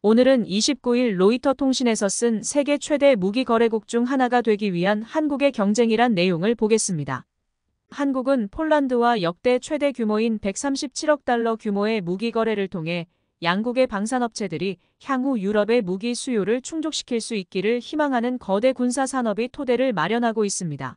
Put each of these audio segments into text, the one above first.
오늘은 29일 로이터 통신에서 쓴 세계 최대 무기 거래국 중 하나가 되기 위한 한국의 경쟁이란 내용을 보겠습니다. 한국은 폴란드와 역대 최대 규모인 137억 달러 규모의 무기 거래를 통해 양국의 방산업체들이 향후 유럽의 무기 수요를 충족시킬 수 있기를 희망하는 거대 군사 산업의 토대를 마련하고 있습니다.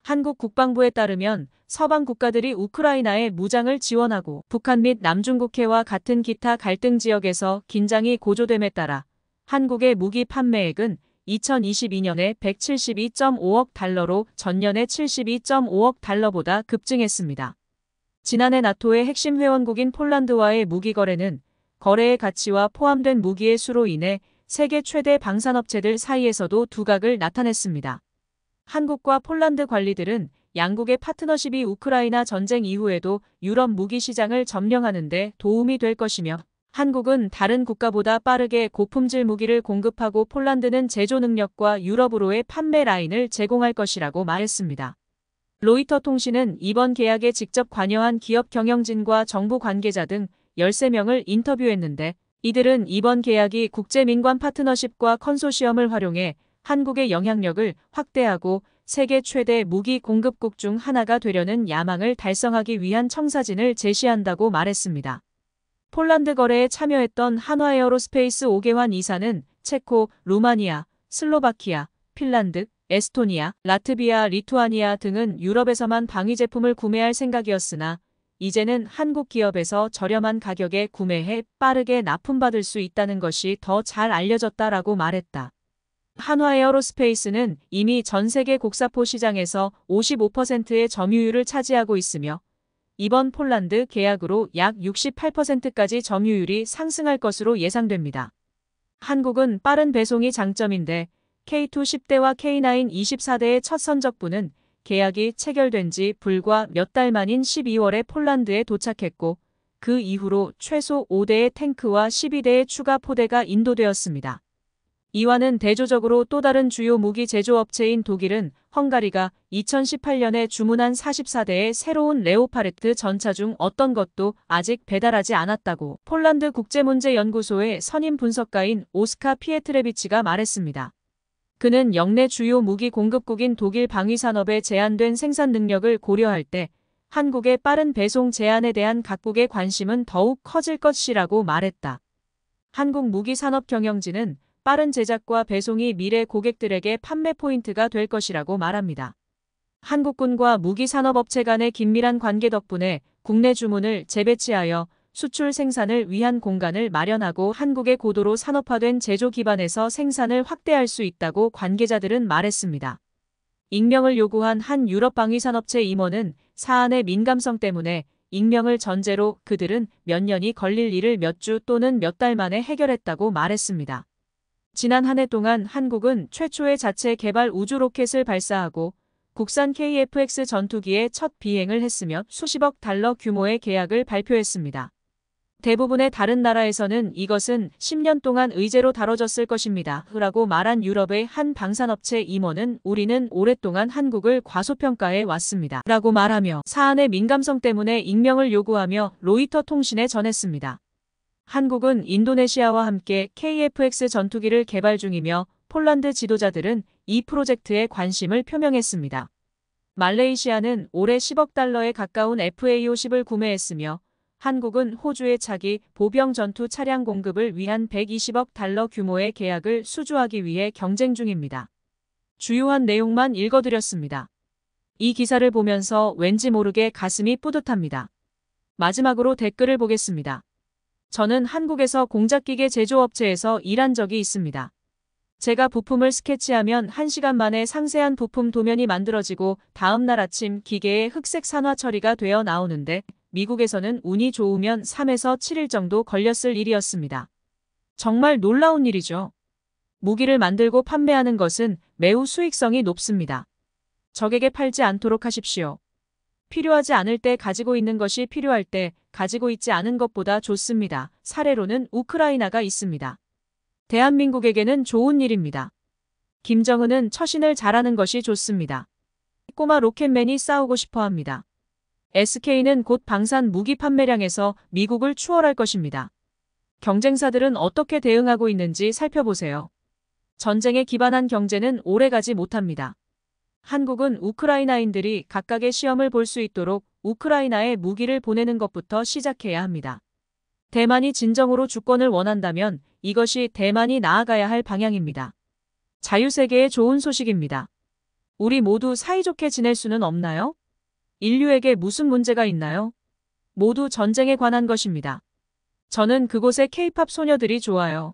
한국 국방부에 따르면 서방 국가들이 우크라이나에 무장을 지원하고 북한 및 남중국해와 같은 기타 갈등 지역에서 긴장이 고조됨에 따라 한국의 무기 판매액은 2022년에 172.5억 달러로 전년의 72.5억 달러보다 급증했습니다. 지난해 나토의 핵심 회원국인 폴란드와의 무기 거래는 거래의 가치와 포함된 무기의 수로 인해 세계 최대 방산업체들 사이에서도 두각을 나타냈습니다. 한국과 폴란드 관리들은 양국의 파트너십이 우크라이나 전쟁 이후에도 유럽 무기 시장을 점령하는 데 도움이 될 것이며 한국은 다른 국가보다 빠르게 고품질 무기를 공급하고 폴란드는 제조 능력과 유럽으로의 판매 라인을 제공할 것이라고 말했습니다. 로이터 통신은 이번 계약에 직접 관여한 기업 경영진과 정부 관계자 등 13명을 인터뷰했는데 이들은 이번 계약이 국제민관 파트너십과 컨소시엄을 활용해 한국의 영향력을 확대하고 세계 최대 무기 공급국 중 하나가 되려는 야망을 달성하기 위한 청사진을 제시한다고 말했습니다. 폴란드 거래에 참여했던 한화에어로스페이스 오계환 이사는 체코, 루마니아, 슬로바키아, 핀란드, 에스토니아, 라트비아, 리투아니아 등은 유럽에서만 방위 제품을 구매할 생각이었으나 이제는 한국 기업에서 저렴한 가격에 구매해 빠르게 납품받을 수 있다는 것이 더 잘 알려졌다라고 말했다. 한화에어로스페이스는 이미 전 세계 곡사포 시장에서 55%의 점유율을 차지하고 있으며 이번 폴란드 계약으로 약 68%까지 점유율이 상승할 것으로 예상됩니다. 한국은 빠른 배송이 장점인데 K2 10대와 K9 24대의 첫 선적부는 계약이 체결된 지 불과 몇 달 만인 12월에 폴란드에 도착했고 그 이후로 최소 5대의 탱크와 12대의 추가 포대가 인도되었습니다. 이와는 대조적으로 또 다른 주요 무기 제조업체인 독일은 헝가리가 2018년에 주문한 44대의 새로운 레오파르트 전차 중 어떤 것도 아직 배달하지 않았다고 폴란드 국제문제연구소의 선임 분석가인 오스카 피에트레비치가 말했습니다. 그는 역내 주요 무기 공급국인 독일 방위산업의 제한된 생산 능력을 고려할 때 한국의 빠른 배송 제한에 대한 각국의 관심은 더욱 커질 것이라고 말했다. 한국 무기산업경영진은 빠른 제작과 배송이 미래 고객들에게 판매 포인트가 될 것이라고 말합니다. 한국군과 무기산업업체 간의 긴밀한 관계 덕분에 국내 주문을 재배치하여 수출 생산을 위한 공간을 마련하고 한국의 고도로 산업화된 제조 기반에서 생산을 확대할 수 있다고 관계자들은 말했습니다. 익명을 요구한 한 유럽 방위산업체 임원은 사안의 민감성 때문에 익명을 전제로 그들은 몇 년이 걸릴 일을 몇 주 또는 몇 달 만에 해결했다고 말했습니다. 지난 한 해 동안 한국은 최초의 자체 개발 우주 로켓을 발사하고 국산 KF-X 전투기의 첫 비행을 했으며 수십억 달러 규모의 계약을 발표했습니다. 대부분의 다른 나라에서는 이것은 10년 동안 의제로 다뤄졌을 것입니다. 라고 말한 유럽의 한 방산업체 임원은 우리는 오랫동안 한국을 과소평가해 왔습니다. 라고 말하며 사안의 민감성 때문에 익명을 요구하며 로이터 통신에 전했습니다. 한국은 인도네시아와 함께 KF-X 전투기를 개발 중이며 폴란드 지도자들은 이 프로젝트에 관심을 표명했습니다. 말레이시아는 올해 10억 달러에 가까운 FA-50을 구매했으며 한국은 호주의 차기 보병 전투 차량 공급을 위한 120억 달러 규모의 계약을 수주하기 위해 경쟁 중입니다. 주요한 내용만 읽어드렸습니다. 이 기사를 보면서 왠지 모르게 가슴이 뿌듯합니다. 마지막으로 댓글을 보겠습니다. 저는 한국에서 공작기계 제조업체에서 일한 적이 있습니다. 제가 부품을 스케치하면 1시간 만에 상세한 부품 도면이 만들어지고 다음날 아침 기계에 흑색 산화 처리가 되어 나오는데 미국에서는 운이 좋으면 3에서 7일 정도 걸렸을 일이었습니다. 정말 놀라운 일이죠. 무기를 만들고 판매하는 것은 매우 수익성이 높습니다. 적에게 팔지 않도록 하십시오. 필요하지 않을 때 가지고 있는 것이 필요할 때 가지고 있지 않은 것보다 좋습니다. 사례로는 우크라이나가 있습니다. 대한민국에게는 좋은 일입니다. 김정은은 처신을 잘하는 것이 좋습니다. 꼬마 로켓맨이 싸우고 싶어 합니다. SK는 곧 방산 무기 판매량에서 미국을 추월할 것입니다. 경쟁사들은 어떻게 대응하고 있는지 살펴보세요. 전쟁에 기반한 경제는 오래가지 못합니다. 한국은 우크라이나인들이 각각의 시험을 볼 수 있도록 우크라이나에 무기를 보내는 것부터 시작해야 합니다. 대만이 진정으로 주권을 원한다면 이것이 대만이 나아가야 할 방향입니다. 자유세계의 좋은 소식입니다. 우리 모두 사이좋게 지낼 수는 없나요? 인류에게 무슨 문제가 있나요? 모두 전쟁에 관한 것입니다. 저는 그곳의 케이팝 소녀들이 좋아요.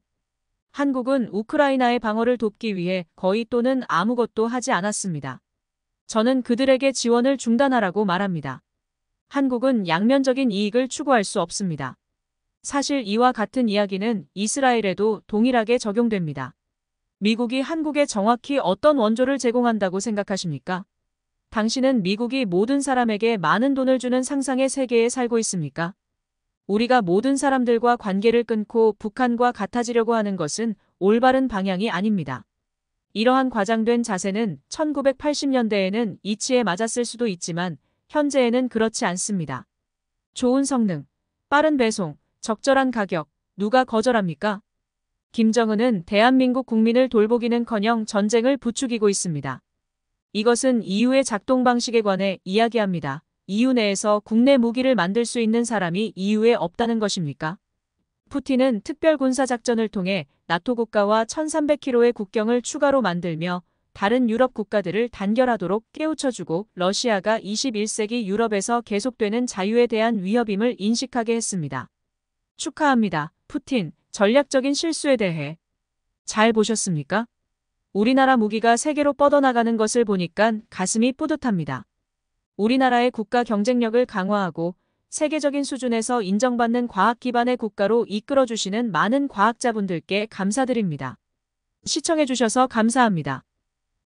한국은 우크라이나의 방어를 돕기 위해 거의 또는 아무것도 하지 않았습니다. 저는 그들에게 지원을 중단하라고 말합니다. 한국은 양면적인 이익을 추구할 수 없습니다. 사실 이와 같은 이야기는 이스라엘에도 동일하게 적용됩니다. 미국이 한국에 정확히 어떤 원조를 제공한다고 생각하십니까? 당신은 미국이 모든 사람에게 많은 돈을 주는 상상의 세계에 살고 있습니까? 우리가 모든 사람들과 관계를 끊고 북한과 같아지려고 하는 것은 올바른 방향이 아닙니다. 이러한 과장된 자세는 1980년대에는 이치에 맞았을 수도 있지만 현재에는 그렇지 않습니다. 좋은 성능, 빠른 배송, 적절한 가격, 누가 거절합니까? 김정은은 대한민국 국민을 돌보기는커녕 전쟁을 부추기고 있습니다. 이것은 EU의 작동 방식에 관해 이야기합니다. EU 내에서 국내 무기를 만들 수 있는 사람이 EU에 없다는 것입니까? 푸틴은 특별 군사작전을 통해 나토 국가와 1300km의 국경을 추가로 만들며 다른 유럽 국가들을 단결하도록 깨우쳐주고 러시아가 21세기 유럽에서 계속되는 자유에 대한 위협임을 인식하게 했습니다. 축하합니다. 푸틴, 전략적인 실수에 대해 잘 보셨습니까? 우리나라 무기가 세계로 뻗어나가는 것을 보니까 가슴이 뿌듯합니다. 우리나라의 국가 경쟁력을 강화하고 세계적인 수준에서 인정받는 과학 기반의 국가로 이끌어주시는 많은 과학자분들께 감사드립니다. 시청해주셔서 감사합니다.